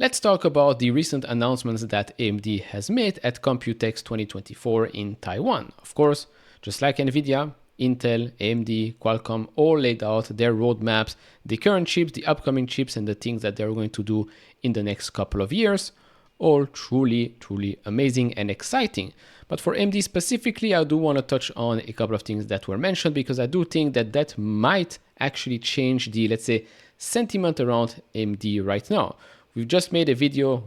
Let's talk about the recent announcements that AMD has made at Computex 2024 in Taiwan. Of course, just like Nvidia, Intel, AMD, Qualcomm all laid out their roadmaps, the current chips, the upcoming chips, and the things that they're going to do in the next couple of years. All truly amazing and exciting. But for AMD specifically, I do want to touch on a couple of things that were mentioned because I do think that that might actually change the, let's say, sentiment around AMD right now. I just made a video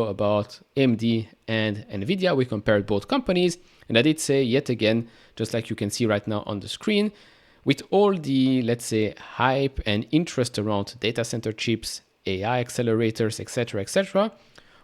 about AMD and Nvidia. We compared both companies, and I did say yet again, just like you can see right now on the screen, with all the, let's say, hype and interest around data center chips, AI accelerators, etc.,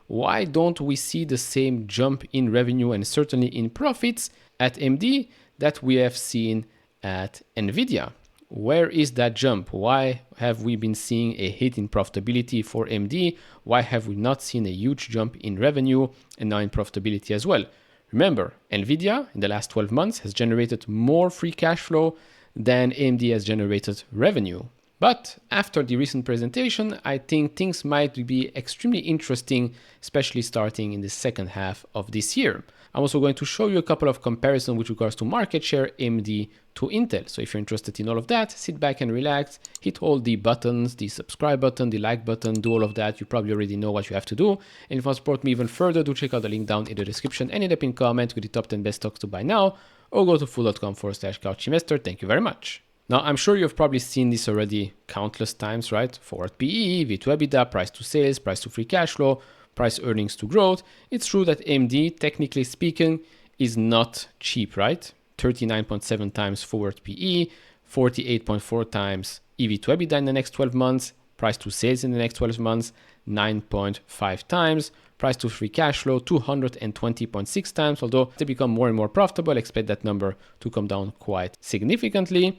why don't we see the same jump in revenue and certainly in profits at AMD that we have seen at Nvidia? Where is that jump? Why have we been seeing a hit in profitability for AMD? Why have we not seen a huge jump in revenue and now in profitability as well? Remember, Nvidia in the last 12 months has generated more free cash flow than AMD has generated revenue. But after the recent presentation, I think things might be extremely interesting, especially starting in the second half of this year. I'm also going to show you a couple of comparisons with regards to market share, AMD to Intel. So if you're interested in all of that, sit back and relax, hit all the buttons, the subscribe button, the like button, do all of that. You probably already know what you have to do. And if you want to support me even further, do check out the link down in the description and in the pinned comment with the top 10 best stocks to buy now, or go to fool.com/couchinvestor. Thank you very much. Now, I'm sure you've probably seen this already countless times, right? Forward PE, V to EBITDA, price to sales, price to free cash flow, price earnings to growth. It's true that AMD, technically speaking, is not cheap, right? 39.7 times forward PE, 48.4 times EV to EBITDA in the next 12 months, price to sales in the next 12 months, 9.5 times, price to free cash flow, 220.6 times. Although they become more and more profitable, expect that number to come down quite significantly.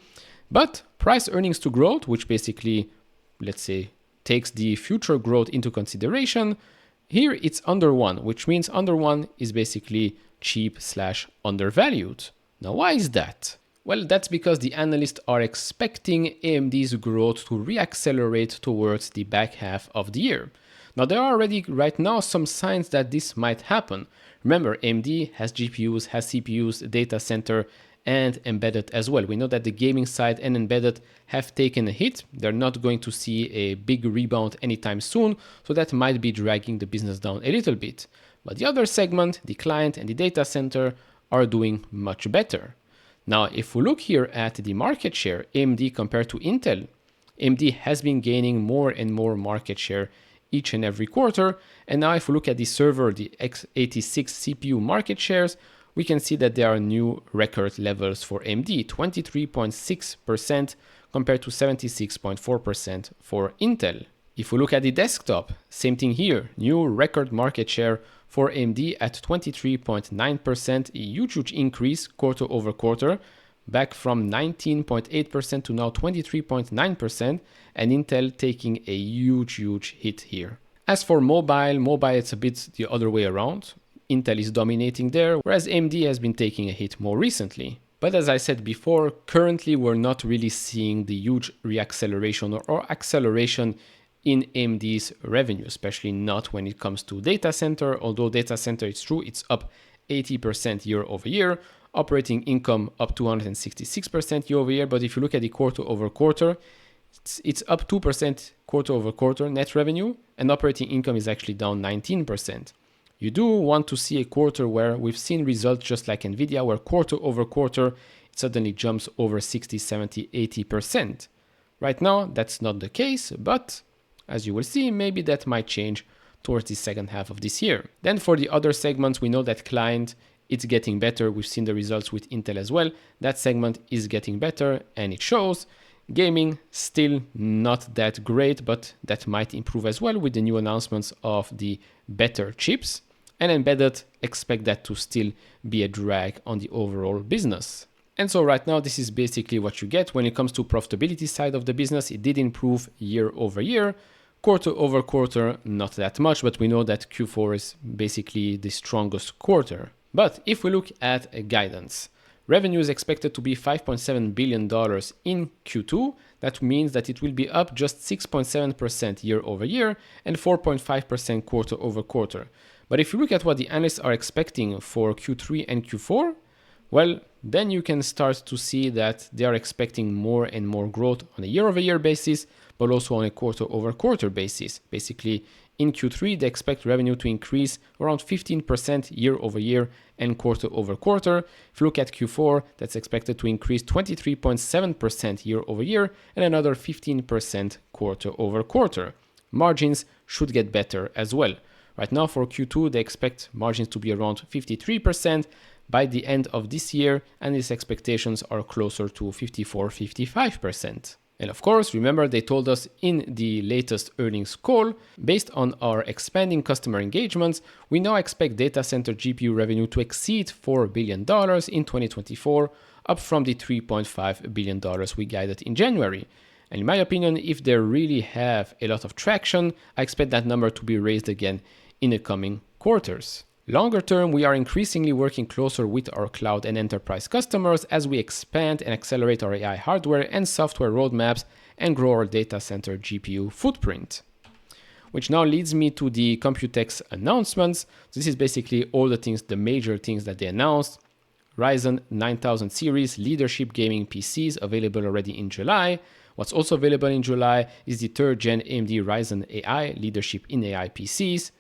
But price earnings to growth, which basically, let's say, takes the future growth into consideration, here it's under 1, which means under 1 is basically cheap/undervalued. Now, why is that? Well, that's because the analysts are expecting AMD's growth to reaccelerate towards the back half of the year. Now, there are already right now some signs that this might happen. Remember, AMD has GPUs, has CPUs, data center, and embedded as well. We know that the gaming side and embedded have taken a hit. They're not going to see a big rebound anytime soon, so that might be dragging the business down a little bit. But the other segment, the client and the data center, are doing much better. Now, if we look here at the market share, AMD compared to Intel, AMD has been gaining more and more market share each and every quarter. And now if we look at the server, the x86 CPU market shares, we can see that there are new record levels for AMD, 23.6% compared to 76.4% for Intel. If we look at the desktop, same thing here, new record market share for AMD at 23.9%, a huge increase quarter over quarter, back from 19.8% to now 23.9%, and Intel taking a huge hit here. As for mobile, it's a bit the other way around. Intel is dominating there, whereas AMD has been taking a hit more recently. But as I said before, currently we're not really seeing the huge reacceleration or acceleration in AMD's revenue, especially not when it comes to data center. Although data center, it's true, it's up 80% year over year. Operating income up 266% year over year. But if you look at the quarter over quarter, it's up 2% quarter over quarter net revenue, and operating income is actually down 19%. You do want to see a quarter where we've seen results just like Nvidia, where quarter over quarter it suddenly jumps over 60, 70, 80%. Right now, that's not the case, but as you will see, maybe that might change towards the second half of this year. Then for the other segments, we know that client, it's getting better. We've seen the results with Intel as well. That segment is getting better and it shows. Gaming, still not that great, but that might improve as well with the new announcements of the better chips. And embedded, expect that to still be a drag on the overall business. And so right now, this is basically what you get when it comes to profitability side of the business. It did improve year over year. Quarter over quarter, not that much, but we know that Q4 is basically the strongest quarter. But if we look at guidance, Revenue is expected to be $5.7 billion in Q2. That means that it will be up just 6.7% year over year and 4.5% quarter over quarter. But if you look at what the analysts are expecting for Q3 and Q4, well, then you can start to see that they are expecting more and more growth on a year over year basis, but also on a quarter over quarter basis. Basically, in Q3, they expect revenue to increase around 15% year over year and quarter over quarter. If you look at Q4, that's expected to increase 23.7% year over year and another 15% quarter over quarter. Margins should get better as well. Right now for Q2, they expect margins to be around 53% by the end of this year, and these expectations are closer to 54-55%. And of course, remember they told us in the latest earnings call, based on our expanding customer engagements, we now expect data center GPU revenue to exceed $4 billion in 2024, up from the $3.5 billion we guided in January. And in my opinion, if they really have a lot of traction, I expect that number to be raised again in the coming quarters. Longer term, we are increasingly working closer with our cloud and enterprise customers as we expand and accelerate our AI hardware and software roadmaps and grow our data center GPU footprint. Which now leads me to the Computex announcements. This is basically all the major things that they announced. Ryzen 9000 series leadership gaming PCs available already in July. What's also available in July is the 3rd gen AMD Ryzen AI leadership in AI PCs.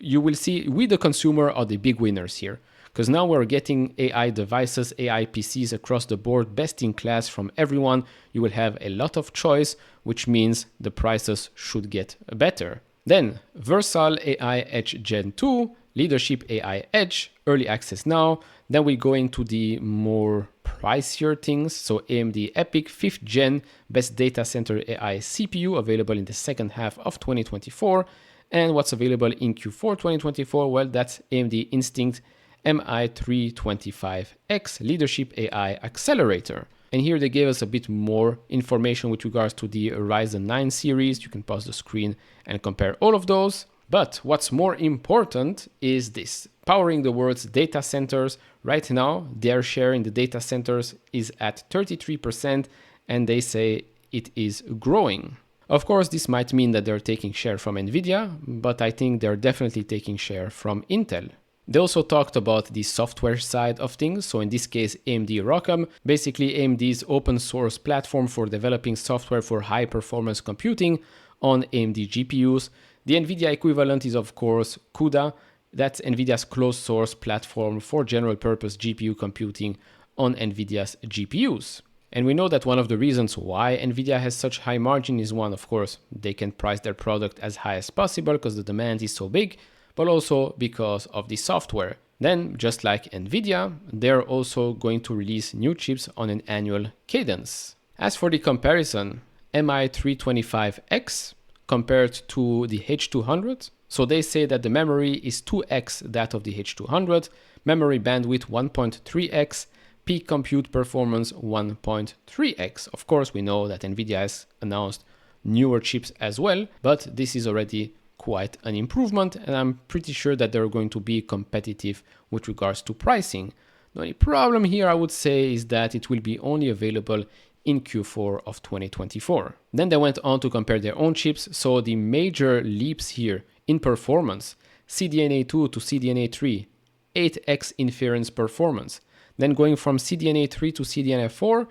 You will see we the consumer are the big winners here, because now we're getting AI devices, AI PCs across the board, best in class from everyone. You will have a lot of choice, which means the prices should get better. Then Versal AI Edge Gen 2, Leadership AI Edge, early access now. Then we go into the more pricier things. So AMD Epic 5th gen best data center AI CPU available in the second half of 2024. And what's available in Q4 2024? Well, that's AMD Instinct MI325X Leadership AI Accelerator. And here they gave us a bit more information with regards to the Ryzen 9 series. You can pause the screen and compare all of those. But what's more important is this. Powering the world's data centers. Right now, their share in the data centers is at 33%, and they say it is growing. Of course, this might mean that they're taking share from NVIDIA, but I think they're definitely taking share from Intel. They also talked about the software side of things. So in this case, AMD ROCm, basically AMD's open source platform for developing software for high performance computing on AMD GPUs. The NVIDIA equivalent is of course CUDA. That's NVIDIA's closed source platform for general purpose GPU computing on NVIDIA's GPUs. And we know that one of the reasons why NVIDIA has such high margin is one, of course, they can price their product as high as possible because the demand is so big, but also because of the software. Then, just like NVIDIA, they're also going to release new chips on an annual cadence. As for the comparison, MI325X compared to the H200, so they say that the memory is 2x that of the H200, memory bandwidth 1.3x, peak compute performance 1.3x. Of course, we know that NVIDIA has announced newer chips as well, but this is already quite an improvement, and I'm pretty sure that they're going to be competitive with regards to pricing. The only problem here, I would say, is that it will be only available in Q4 of 2024. Then they went on to compare their own chips, so the major leaps here in performance, CDNA 2 to CDNA 3, 8x inference performance. Then going from CDNA 3 to CDNA 4,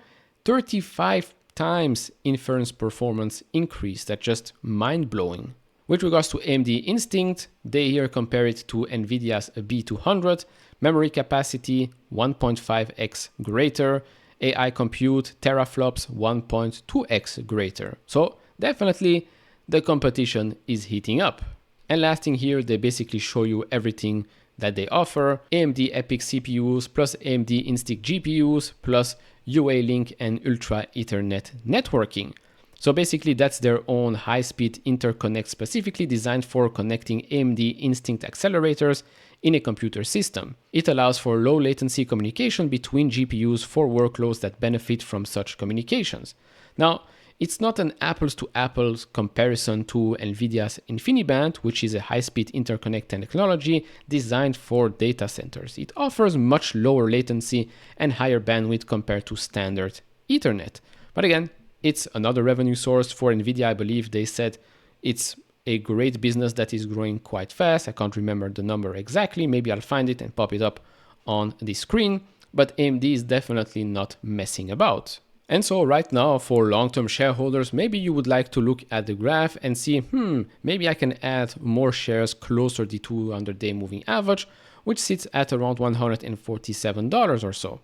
35 times inference performance increase. That's just mind-blowing. With regards to AMD Instinct, they here compare it to NVIDIA's B200, memory capacity 1.5x greater, AI compute teraflops 1.2x greater. So definitely the competition is heating up. And last thing here, they basically show you everything that they offer. AMD Epic CPUs plus AMD Instinct GPUs plus UA-Link and Ultra Ethernet networking. So basically that's their own high-speed interconnect specifically designed for connecting AMD Instinct accelerators in a computer system. It allows for low latency communication between GPUs for workloads that benefit from such communications. Now, It's not an apples to apples comparison to NVIDIA's InfiniBand, which is a high-speed interconnect technology designed for data centers. It offers much lower latency and higher bandwidth compared to standard Ethernet. But again, it's another revenue source for NVIDIA. I believe they said it's a great business that is growing quite fast. I can't remember the number exactly. Maybe I'll find it and pop it up on the screen. But AMD is definitely not messing about. And so right now, for long-term shareholders, maybe you would like to look at the graph and see, maybe I can add more shares closer to the 200-day moving average, which sits at around $147 or so.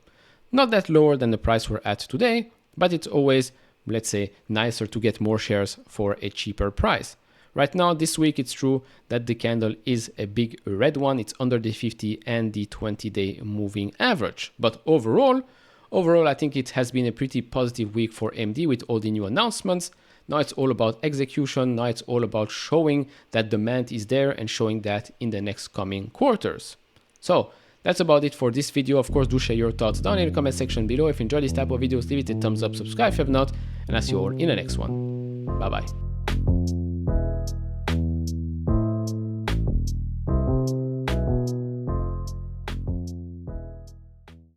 Not that lower than the price we're at today, but it's always, let's say, nicer to get more shares for a cheaper price. Right now, this week, it's true that the candle is a big red one. It's under the 50 and the 20-day moving average. But overall, I think it has been a pretty positive week for AMD with all the new announcements. Now it's all about execution. Now it's all about showing that demand is there and showing that in the next coming quarters. So that's about it for this video. Of course, do share your thoughts down in the comment section below. If you enjoyed this type of videos, leave it a thumbs up, subscribe if you have not, and I'll see you all in the next one. Bye-bye.